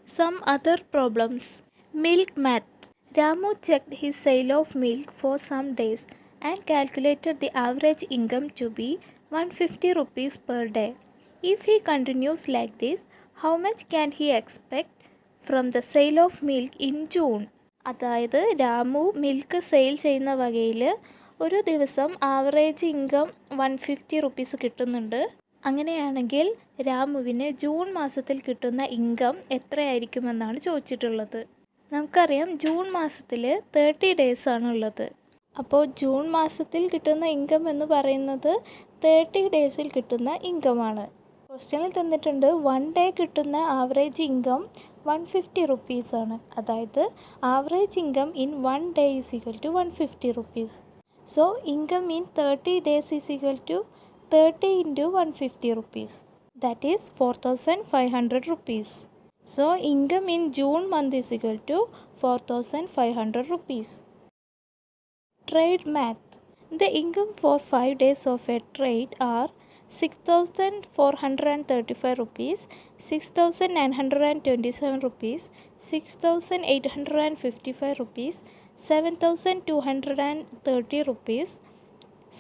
Some other problems. Milk math. Ramu checked his sale of milk for some days and calculated the average income to be 150 rupees per day. If he continues like this, how much can he expect from the sale of milk in June? അതായത് Ramu milk sale ചെയ്യുന്ന വകയിൽ ഒരു ദിവസം average income 150 rupees കിട്ടുന്നുണ്ട്. അങ്ങനെയാണെങ്കിൽ രാമുവിന് June മാസത്തിൽ കിട്ടുന്ന income എത്രയായിരിക്കുമെന്നാണ് ചോദിച്ചിട്ടുള്ളത്. നമുക്കറിയാം ജൂൺ മാസത്തിൽ 30 ഡേയ്സ് ആണുള്ളത്. അപ്പോൾ ജൂൺ മാസത്തിൽ കിട്ടുന്ന ഇൻകം എന്ന് പറയുന്നത് 30 ഡേയ്സിൽ കിട്ടുന്ന ഇൻകമാണ്. ക്വസ്റ്റ്യനിൽ തന്നിട്ടുണ്ട് 1 ഡേ കിട്ടുന്ന ആവറേജ് ഇൻകം 150 റുപ്പീസാണ്. അതായത് average income in 1 day is equal to 150 rupees. So income in 30 days is equal to 30 into 150 rupees, that is 4500 rupees. So income in June month is equal to 4500 rupees. Trade math. The income for 5 days of a trade are 6435 rupees, 6927 rupees, 6855 rupees, 7230 rupees,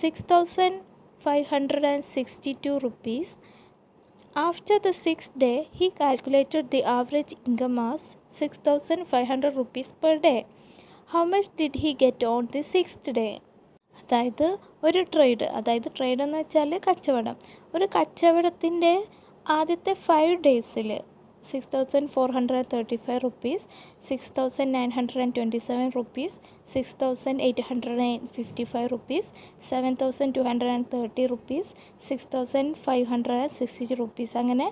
6562 rupees. After the 6th day, he calculated the average income as 6500 rupees per day. How much did he get on the 6th day? അതായത് ഒരു trade എന്ന് വെച്ചാൽ കച്ചവടം. ഒരു കച്ചവടത്തിൻ്റെ ആദ്യത്തെ 5 ഡേയ്സിൽ 6435 rupees, 6927 rupees, 6855 rupees, 7230 rupees, 6560 rupees അങ്ങനെ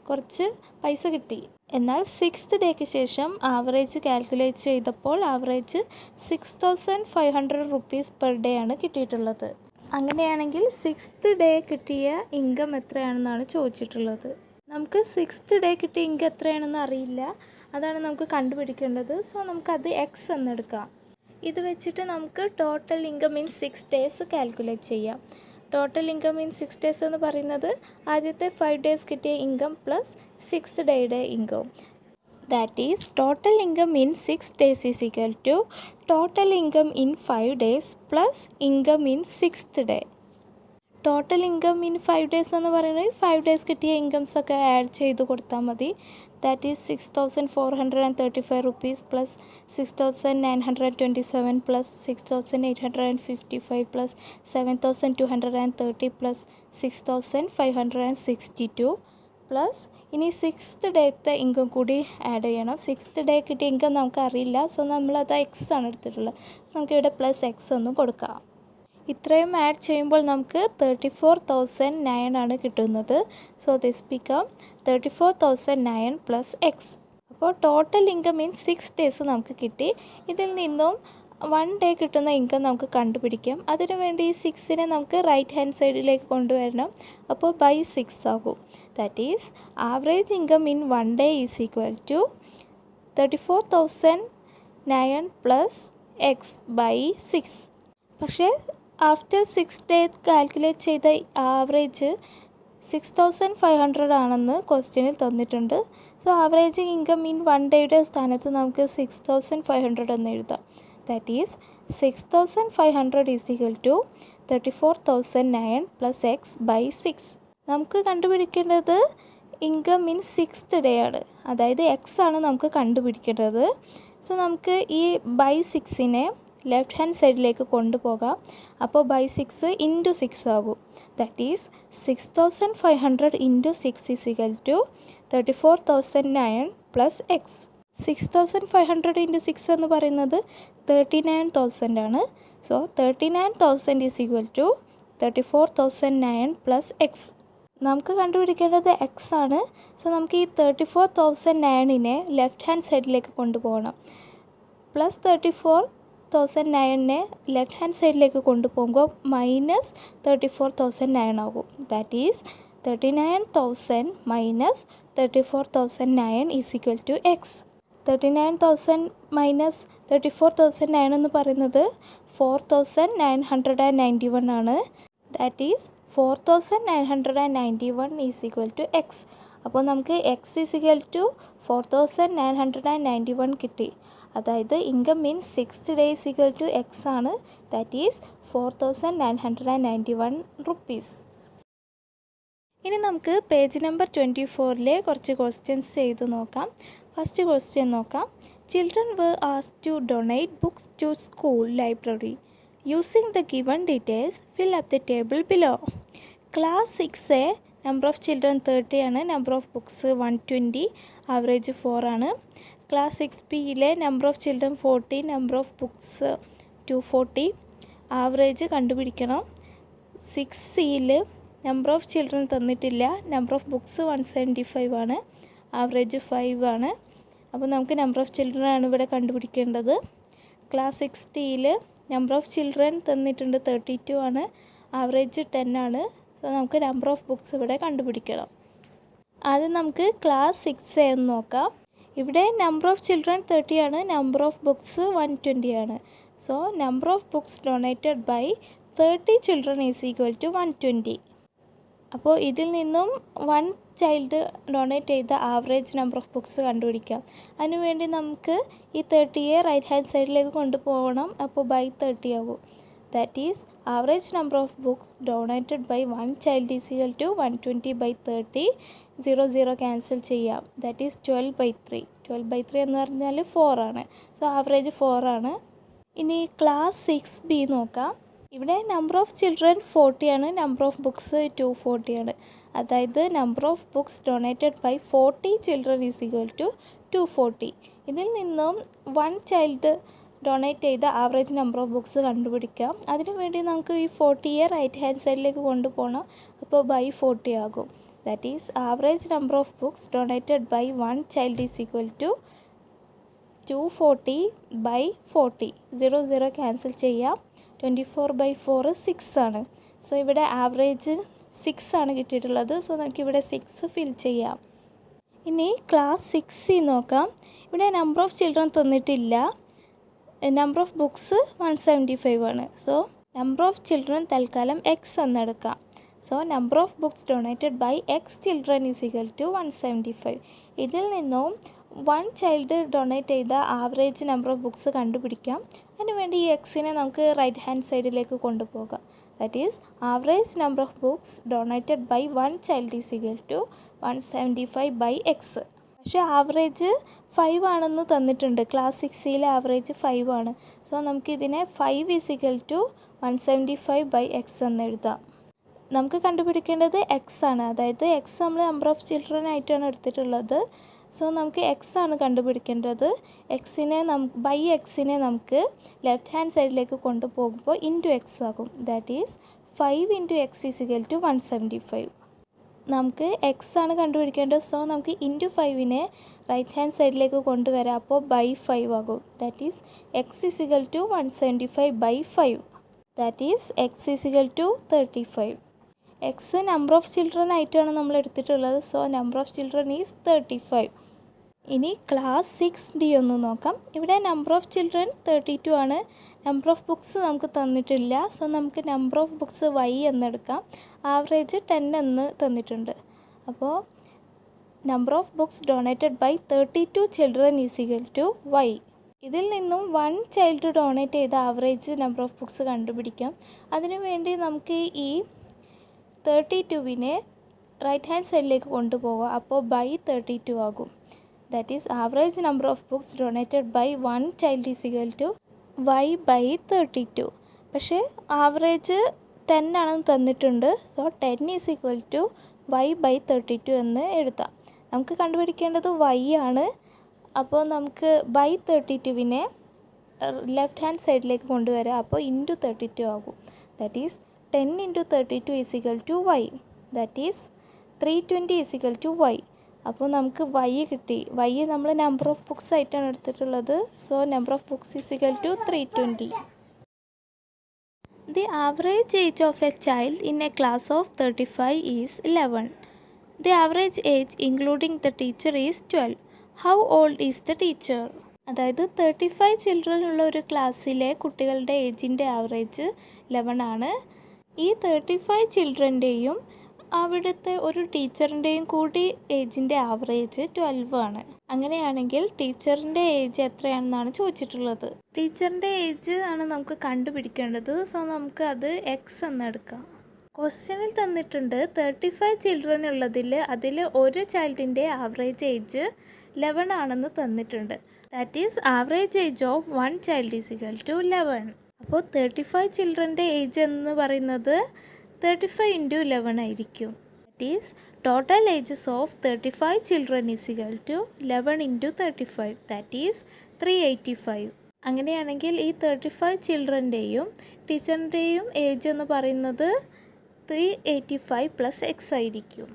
കുറച്ച് പൈസ കിട്ടി. എന്നാൽ 6th ഡേക്ക് ശേഷം ആവറേജ് കാൽക്കുലേറ്റ് ചെയ്തപ്പോൾ ആവറേജ് 6500 rupees പെർ ഡേ ആണ് കിട്ടിയിട്ടുള്ളത്. അങ്ങനെയാണെങ്കിൽ 6th ഡേ കിട്ടിയ ഇൻകം എത്രയാണെന്നാണ് ചോദിച്ചിട്ടുള്ളത്. നമുക്ക് 6th ഡേ കിട്ടിയ ഇൻകം എത്രയാണെന്ന് അറിയില്ല, അതാണ് നമുക്ക് കണ്ടുപിടിക്കേണ്ടത്. സോ നമുക്കത് എക്സ് എന്നെടുക്കാം. ഇത് വെച്ചിട്ട് നമുക്ക് total income in 6 days calculate ചെയ്യാം. ടോട്ടൽ ഇൻകം ഇൻ 6 ഡേയ്സ് എന്ന് പറയുന്നത് ആദ്യത്തെ 5 ഡേയ്സ് കിട്ടിയ ഇൻകം പ്ലസ് 6th ഡേയുടെ income. That is total income in 6 days is equal to total income in 5 days plus income in 6th day. Total income in 5 days എന്ന് പറയുന്നത് 5 days കിട്ടിയ ഇൻകംസൊക്കെ add ചെയ്ത് കൊടുത്താൽ മതി. That is 6435 rupees plus 6927 plus 6855 plus 7230 plus 6562 plus ഇനി 6th ഡേത്തെ income കൂടി add ചെയ്യണം. 6th day കിട്ടിയ ഇൻകം നമുക്ക് അറിയില്ല, സോ നമ്മളത് എക്സ് ആണ് എടുത്തിട്ടുള്ളത്. നമുക്കിവിടെ പ്ലസ് എക്സ് ഒന്നും കൊടുക്കാം. ഇത്രയും ആഡ് ചെയ്യുമ്പോൾ നമുക്ക് 34,009 ആണ് കിട്ടുന്നത്. So this become 34,009 plus x. അപ്പോൾ ടോട്ടൽ ഇൻകം ഇൻ 6 ഡേയ്സ് നമുക്ക് കിട്ടി. ഇതിൽ നിന്നും 1 ഡേ കിട്ടുന്ന ഇൻകം നമുക്ക് കണ്ടുപിടിക്കാം. അതിനുവേണ്ടി ഈ 6നെ നമുക്ക് റൈറ്റ് ഹാൻഡ് സൈഡിലേക്ക് കൊണ്ടുവരണം. അപ്പോൾ ബൈ 6 ആകും. That is average income in 1 day is equal to 34,009 plus x by 6. പക്ഷേ ആഫ്റ്റർ 6 ഡേ കാൽക്കുലേറ്റ് ചെയ്ത ആവറേജ് 6500 ആണെന്ന് ക്വസ്റ്റ്യനിൽ തന്നിട്ടുണ്ട്. സോ ആവറേജ് ഇൻകം ഇൻ 1 ഡേയുടെ സ്ഥാനത്ത് നമുക്ക് 6500 എന്ന് എഴുതാം. That is 6500 is equal to 34,009 plus x by 6. നമുക്ക് കണ്ടുപിടിക്കേണ്ടത് ഇൻകം ഇൻ 6th ഡേ ആണ്, അതായത് എക്സ് ആണ് നമുക്ക് കണ്ടുപിടിക്കേണ്ടത്. സോ നമുക്ക് ഈ ബൈ 6നെ ലെഫ്റ്റ് ഹാൻഡ് സൈഡിലേക്ക് കൊണ്ടുപോകാം. അപ്പോൾ ബൈ 6 ഇൻറ്റു 6 ആകും. That is 6500 into 6 is equal to 34,009 plus x. 6500 into 6 എന്ന് പറയുന്നത് 39,000 ആണ്. So 39,000 is equal to 34,009 plus x. നമുക്ക് കണ്ടുപിടിക്കേണ്ടത് എക്സ് ആണ്. സോ നമുക്ക് ഈ 34,009നെ ലെഫ്റ്റ് ഹാൻഡ് സൈഡിലേക്ക് കൊണ്ടുപോകണം. പ്ലസ് 34,009നെ ലെഫ്റ്റ് ഹാൻഡ് സൈഡിലേക്ക് കൊണ്ടുപോകുമ്പോൾ മൈനസ് 34,009 ആകും. That is 39,000 minus 34,009 is equal to x. 39,000 minus 34,009 എന്ന് പറയുന്നത് 4,991 ആണ്. That is 4,991 is equal to x. അപ്പോൾ നമുക്ക് എക്സ് ഈസിക്കൽ ടു 4991 കിട്ടി. അതായത് income means 6th day is equal to x ആണ്, ദാറ്റ് ഈസ് 4991 റുപ്പീസ്. ഇനി നമുക്ക് പേജ് നമ്പർ 24 കുറച്ച് ക്വസ്റ്റ്യൻസ് ചെയ്ത് നോക്കാം. ഫസ്റ്റ് ക്വസ്റ്റ്യൻ നോക്കാം. Children were asked to donate books to school library. Using the given details, fill up the table below. Class 6A, number of children 30 ആണ്, number of books 120, average 4 ആണ്. Class 6Bയിലെ number of children 40, number of books 240, average കണ്ടുപിടിക്കണം. 6Cയിൽ number of children തന്നിട്ടില്ല, number of books 175 ആണ്, average 5 ആണ്. അപ്പോൾ നമുക്ക് number of children ആണ് ഇവിടെ കണ്ടുപിടിക്കേണ്ടത്. ക്ലാസ് 6Dയിൽ നമ്പർ ഓഫ് ചിൽഡ്രൻ തന്നിട്ടുണ്ട് 32 ആണ്, ആവറേജ് 10 ആണ്. സോ നമുക്ക് നമ്പർ ഓഫ് ബുക്സ് ഇവിടെ കണ്ടുപിടിക്കണം. ആദ്യം നമുക്ക് ക്ലാസ് 6A എന്ന് നോക്കാം. ഇവിടെ നമ്പർ ഓഫ് ചിൽഡ്രൻ 30 ആണ്, നമ്പർ ഓഫ് ബുക്സ് 120 ആണ്. So number of books donated by 30 children is equal to 120. അപ്പോൾ ഇതിൽ നിന്നും 1 ചൈൽഡ് ഡൊണേറ്റ് ചെയ്ത ആവറേജ് നമ്പർ ഓഫ് ബുക്സ് കണ്ടുപിടിക്കാം. അതിനുവേണ്ടി നമുക്ക് ഈ 30യെ റൈറ്റ് ഹാൻഡ് സൈഡിലേക്ക് കൊണ്ടുപോകണം. അപ്പോൾ ബൈ 30 ആകും. That is average number of books donated by 1 child is equal to 120 by 30. 0 cancel ചെയ്യാം. That is 12/3. 12/3 എന്ന് പറഞ്ഞാൽ 4 ആണ്. സോ ആവറേജ് 4 ആണ്. ഇനി ക്ലാസ് 6B നോക്കാം. ഇവിടെ നമ്പർ ഓഫ് ചിൽഡ്രൻ 40 ആണ്, നമ്പർ ഓഫ് ബുക്സ് 240 ആണ്. അതായത് number of books donated by 40 children is equal to 240. ഇതിൽ നിന്നും 1 ചൈൽഡ് ഡൊണേറ്റ് ചെയ്ത ആവറേജ് നമ്പർ ഓഫ് ബുക്സ് കണ്ടുപിടിക്കാം. അതിനുവേണ്ടി നമുക്ക് ഈ 40യെ റൈറ്റ് ഹാൻഡ് സൈഡിലേക്ക് കൊണ്ടുപോകണം. അപ്പോൾ ബൈ 40 ആകും. That is average number of books donated by 1 child is equal to 240 by 40. 0 cancel ചെയ്യാം. 24/4 6 ആണ്. സോ ഇവിടെ ആവറേജ് 6 ആണ് കിട്ടിയിട്ടുള്ളത്. സോ നമുക്കിവിടെ 6 ഫിൽ ചെയ്യാം. ഇനി ക്ലാസ് 6C നോക്കാം. ഇവിടെ നമ്പർ ഓഫ് ചിൽഡ്രൻ തന്നിട്ടില്ല, നമ്പർ ഓഫ് ബുക്സ് 175 ആണ്. സോ നമ്പർ ഓഫ് ചിൽഡ്രൻ തൽക്കാലം എക്സ് എന്നെടുക്കാം. So number of books donated by x children is equal to 175. ഇതിൽ നിന്നും 1 ചൈൽഡ് ഡൊണേറ്റ് ചെയ്ത ആവറേജ് നമ്പർ ഓഫ് ബുക്സ് കണ്ടുപിടിക്കാം. അതിനുവേണ്ടി ഈ എക്സിനെ നമുക്ക് റൈറ്റ് ഹാൻഡ് സൈഡിലേക്ക് കൊണ്ടുപോകാം. That is average number of books donated by 1 child is equal to 175 by x. പക്ഷേ ആവറേജ് 5 ആണെന്ന് തന്നിട്ടുണ്ട്. ക്ലാസ് 6യിലെ ആവറേജ് 5 ആണ്. സോ നമുക്കിതിനെ 5 is equal to 175 by x എന്ന് എഴുതാം. നമുക്ക് കണ്ടുപിടിക്കേണ്ടത് എക്സ് ആണ്. അതായത് എക്സ് നമ്മൾ നമ്പർ ഓഫ് ചിൽഡ്രൻ ആയിട്ടാണ് എടുത്തിട്ടുള്ളത്. സോ നമുക്ക് എക്സ് ആണ് കണ്ടുപിടിക്കേണ്ടത്. എക്സിനെ ബൈ എക്സിനെ നമുക്ക് ലെഫ്റ്റ് ഹാൻഡ് സൈഡിലേക്ക് കൊണ്ടുപോകുമ്പോൾ ഇൻറ്റു എക്സ് ആകും. That is 5 × x is equal to 175. നമുക്ക് എക്സ് ആണ് കണ്ടുപിടിക്കേണ്ടത്. സോ നമുക്ക് ഇൻറ്റു 5നെ റൈറ്റ് ഹാൻഡ് സൈഡിലേക്ക് കൊണ്ടുവരാം. അപ്പോൾ ബൈ 5 ആകും. That is x is equal to 175 by 5. That is x is equal to 35. X number of children ആയിട്ടാണ് നമ്മൾ എടുത്തിട്ടുള്ളത്. So number of children is 35. ഇനി ക്ലാസ് 6D ഒന്ന് നോക്കാം. ഇവിടെ നമ്പർ ഓഫ് ചിൽഡ്രൻ 32 ആണ്, നമ്പർ ഓഫ് ബുക്സ് നമുക്ക് തന്നിട്ടില്ല. സോ നമുക്ക് നമ്പർ ഓഫ് ബുക്സ് y എന്നെടുക്കാം. ആവറേജ് 10 എന്ന് തന്നിട്ടുണ്ട്. അപ്പോൾ number of books donated by 32 children is equal to y. ഇതിൽ നിന്നും 1 ചൈൽഡ് ഡൊണേറ്റ് ചെയ്ത ആവറേജ് നമ്പർ ഓഫ് ബുക്സ് കണ്ടുപിടിക്കാം. അതിനുവേണ്ടി നമുക്ക് ഈ 32നെ റൈറ്റ് ഹാൻഡ് സൈഡിലേക്ക് കൊണ്ടുപോകാം. അപ്പോൾ ബൈ 32 ആകും. That is average number of books donated by 1 child is equal to y by 32. പക്ഷേ ആവറേജ് 10 ആണെന്ന് തന്നിട്ടുണ്ട്. So 10 is equal to y by 32 എന്ന് എഴുതാം. നമുക്ക് കണ്ടുപിടിക്കേണ്ടത് y ആണ്. അപ്പോൾ നമുക്ക് ബൈ 32നെ ലെഫ്റ്റ് ഹാൻഡ് സൈഡിലേക്ക് കൊണ്ടുവരാം. അപ്പോൾ ഇൻറ്റു 32 ആകും. That is 10 × 32 is equal to y. That is 320 is equal to y. അപ്പോൾ നമുക്ക് y കിട്ടി. y നമ്മൾ നമ്പർ ഓഫ് ബുക്സ് ആയിട്ടാണ് എടുത്തിട്ടുള്ളത്. So number of books is equal to 320. The average age of a child in a class of 35 is 11. The average age including the teacher is 12. How old is the teacher? അതായത് 35 children ഉള്ള ഒരു ക്ലാസ്സിലെ കുട്ടികളുടെ ഏജിൻ്റെ average 11 ആണ്. ഈ 35 ചിൽഡ്രൻ്റെയും അവിടുത്തെ ഒരു ടീച്ചറിൻ്റെയും കൂടി ഏജിൻ്റെ ആവറേജ് 12 ആണ്. അങ്ങനെയാണെങ്കിൽ ടീച്ചറിൻ്റെ ഏജ് എത്രയാണെന്നാണ് ചോദിച്ചിട്ടുള്ളത്. ടീച്ചറിൻ്റെ ഏജ് ആണ് നമുക്ക് കണ്ടുപിടിക്കേണ്ടത്. സോ നമുക്ക് അത് എക്സ് എന്നെടുക്കാം. ക്വസ്റ്റ്യനിൽ തന്നിട്ടുണ്ട് 35 ചിൽഡ്രൻ ഉള്ളതിൽ അതിൽ ഒരു ചൈൽഡിൻ്റെ ആവറേജ് ഏജ് 11 ആണെന്ന് തന്നിട്ടുണ്ട്. That is average age of 1 child is equal to 11. അപ്പോൾ 35 ചിൽഡ്രൻ്റെ ഏജ് എന്ന് പറയുന്നത് 35 × 11 ആയിരിക്കും. That is total ages of 35 children is equal to 11 × 35. That is 385. അങ്ങനെയാണെങ്കിൽ ഈ 35 ചിൽഡ്രൻ്റെയും ടീച്ചറിൻ്റെയും ഏജ് എന്ന് പറയുന്നത് 385 പ്ലസ് എക്സ് ആയിരിക്കും.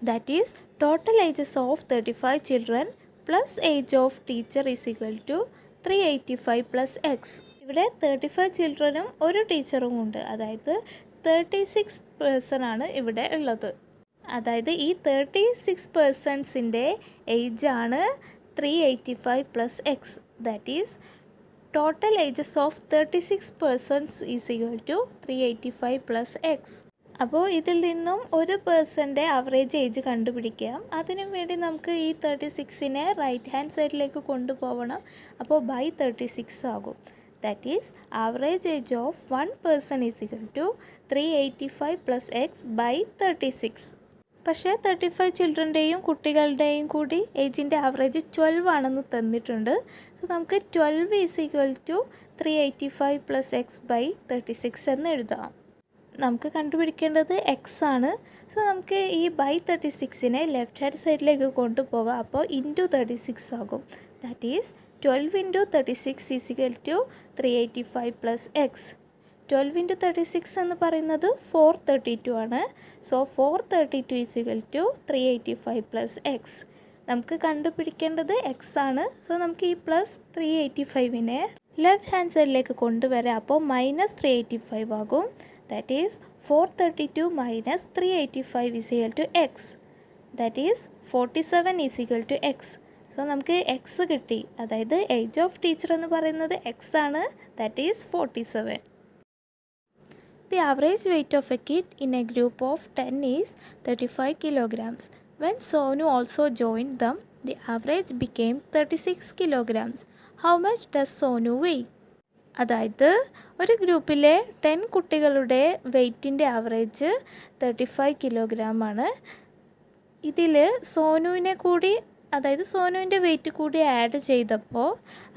That is total ages of 35 children plus age of teacher is equal to 385 plus x. ഇവിടെ 35 ചിൽഡ്രനും ഒരു ടീച്ചറും ഉണ്ട്. അതായത് 36 പേഴ്സൺ ആണ് ഇവിടെ ഉള്ളത്. അതായത് ഈ 36 പേഴ്സൺസിൻ്റെ ഏജാണ് 385 plus x. That is total ages of 36 persons is equal to 385 plus x. അപ്പോൾ ഇതിൽ നിന്നും ഒരു പേഴ്സൻ്റെ ആവറേജ് ഏജ് കണ്ടുപിടിക്കാം. അതിനു വേണ്ടി നമുക്ക് ഈ 36നെ റൈറ്റ് ഹാൻഡ് സൈഡിലേക്ക് കൊണ്ടുപോകണം. അപ്പോൾ ബൈ 36 ആകും. That is average age of 1 person is equal to 385 plus x by 36. പക്ഷേ 35 ചിൽഡ്രൻ്റെയും കുട്ടികളുടെയും കൂടി ഏജിൻ്റെ ആവറേജ് 12 ആണെന്ന് തന്നിട്ടുണ്ട്. സോ നമുക്ക് 12 is equal to 385 plus x by 36 എന്ന് എഴുതാം. നമുക്ക് കണ്ടുപിടിക്കേണ്ടത് എക്സ് ആണ്. സോ നമുക്ക് ഈ ബൈ 36നെ ലെഫ്റ്റ് ഹാൻഡ് സൈഡിലേക്ക് കൊണ്ടുപോകാം. അപ്പോൾ ഇൻറ്റു 36 ആകും. That is 12 × 36 is equal to 385 plus x. 12 × 36 എന്ന് പറയുന്നത് 432 ആണ്. So 432 is equal to 385 plus x. നമുക്ക് കണ്ടുപിടിക്കേണ്ടത് എക്സ് ആണ്. സോ നമുക്ക് ഈ പ്ലസ് 385നെ ലെഫ്റ്റ് ഹാൻഡ് സൈഡിലേക്ക് കൊണ്ടുവരാം. അപ്പോൾ മൈനസ് 385 ആകും. That is 432 minus 385 is equal to x. That is 47 is equal to x. So നമുക്ക് എക്സ് കിട്ടി. അതായത് ഏജ് ഓഫ് ടീച്ചർ എന്ന് പറയുന്നത് എക്സ് ആണ്. That is 47. The average weight of a kid in a group of 10 is 35 kilograms. When Sonu also joined them, the average became 36 kilograms. How much does Sonu weigh? അതായത് ഒരു ഗ്രൂപ്പിലെ 10 കുട്ടികളുടെ വെയ്റ്റിൻ്റെ average 35 kilogram ആണ്. ഇതിൽ സോനുവിനെ കൂടി, അതായത് സോനുവിൻ്റെ weight കൂടി add ചെയ്തപ്പോൾ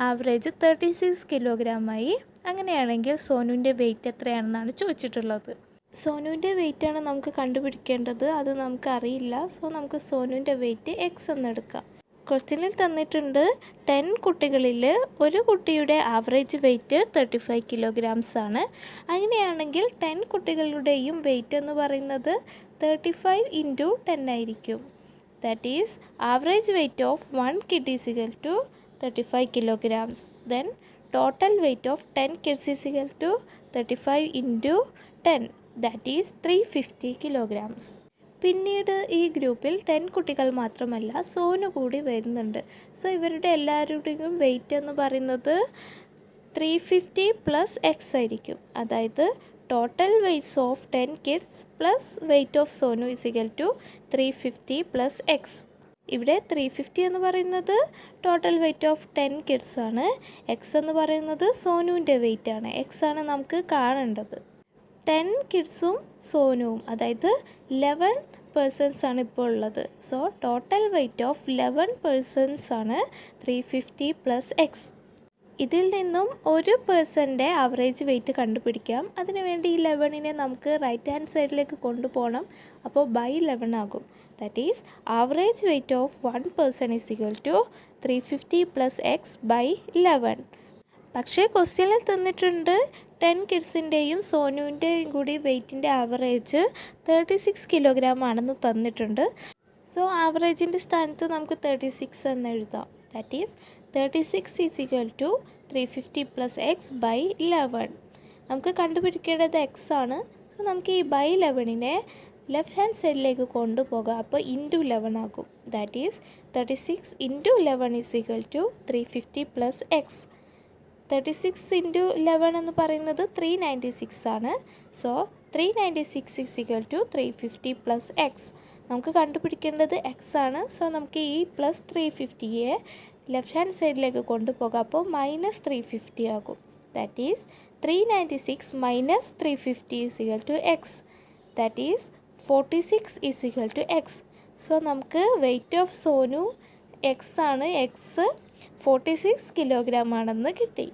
ആവറേജ് 36 കിലോഗ്രാമായി. അങ്ങനെയാണെങ്കിൽ സോനുവിൻ്റെ വെയ്റ്റ് എത്രയാണെന്നാണ് ചോദിച്ചിട്ടുള്ളത്. സോനുവിൻ്റെ വെയ്റ്റാണ് നമുക്ക് കണ്ടുപിടിക്കേണ്ടത്. അത് നമുക്കറിയില്ല. സോ നമുക്ക് സോനുവിൻ്റെ വെയ്റ്റ് എക്സ് എന്നെടുക്കാം. ക്വസ്റ്റ്യനിൽ തന്നിട്ടുണ്ട് 10 കുട്ടികളിൽ ഒരു കുട്ടിയുടെ ആവറേജ് വെയ്റ്റ് 35 കിലോഗ്രാംസ് ആണ്. അങ്ങനെയാണെങ്കിൽ 10 കുട്ടികളുടെയും വെയ്റ്റ് എന്ന് പറയുന്നത് 35 × 10 ആയിരിക്കും. That is average weight of 1 kid is equal to 35 kilograms. Then total weight of 10 kids is equal to 35 × 10. That is 350 kilograms. പിന്നീട് ഈ ഗ്രൂപ്പിൽ 10 കുട്ടികൾ മാത്രമല്ല സോനു കൂടി വരുന്നുണ്ട്. സോ ഇവരുടെ എല്ലാവരുടെയും വെയ്റ്റ് എന്ന് പറയുന്നത് 350 പ്ലസ് എക്സ് ആയിരിക്കും. അതായത് total weights of 10 kids plus weight of Sonu is equal to 350 plus x. ഇവിടെ 350 എന്ന് പറയുന്നത് ടോട്ടൽ വെയ്റ്റ് ഓഫ് 10 kids ആണ്. എക്സ് എന്ന് പറയുന്നത് സോനുവിൻ്റെ വെയ്റ്റ് ആണ്. എക്സ് ആണ് നമുക്ക് കാണേണ്ടത്. 10 കിഡ്സും സോനുവും, അതായത് 11 പേഴ്സൺസ് ആണ് ഇപ്പോൾ ഉള്ളത്. So total weight of 11 persons ആണ് 350 പ്ലസ് എക്സ്. ഇതിൽ നിന്നും ഒരു പേഴ്സൻ്റെ ആവറേജ് വെയ്റ്റ് കണ്ടുപിടിക്കാം. അതിനുവേണ്ടി ഈ 11നെ നമുക്ക് റൈറ്റ് ഹാൻഡ് സൈഡിലേക്ക് കൊണ്ടുപോകണം. അപ്പോൾ ബൈ 11 ആകും. That is average weight of 1 person is equal to 350 plus x by 11. പക്ഷേ ക്വസ്റ്റ്യനിൽ തന്നിട്ടുണ്ട് 10 കിഡ്സിൻ്റെയും സോനുവിൻ്റെയും കൂടി വെയ്റ്റിൻ്റെ ആവറേജ് 36 കിലോഗ്രാം ആണെന്ന് തന്നിട്ടുണ്ട്. സോ ആവറേജിൻ്റെ സ്ഥാനത്ത് നമുക്ക് 36 എന്ന് എഴുതാം. That is 36 is equal to 350 plus x by 11. നമുക്ക് കണ്ടുപിടിക്കേണ്ടത് എക്സ് ആണ്. സോ നമുക്ക് ഈ ബൈ 11നെ ലെഫ്റ്റ് ഹാൻഡ് സൈഡിലേക്ക് കൊണ്ടുപോകാം. അപ്പോൾ ഇൻറ്റു 11 ആകും. That is 36 × 11 is equal to 350 plus x. 36 × 11 എന്ന് പറയുന്നത് 396 ആണ്. So 396 is equal to 350 plus x. നമുക്ക് കണ്ടുപിടിക്കേണ്ടത് എക്സ് ആണ്. സോ നമുക്ക് ഈ പ്ലസ് 350യെ ലെഫ്റ്റ് ഹാൻഡ് സൈഡിലേക്ക് കൊണ്ടുപോകാം. അപ്പോൾ -350 ആകും. That is 396 minus 350 is equal to X. That is 46 is equal to X. So നമുക്ക് വെയ്റ്റ് ഓഫ് സോനു എക്സ് ആണ്. എക്സ് 46 കിലോഗ്രാം ആണെന്ന് കിട്ടി.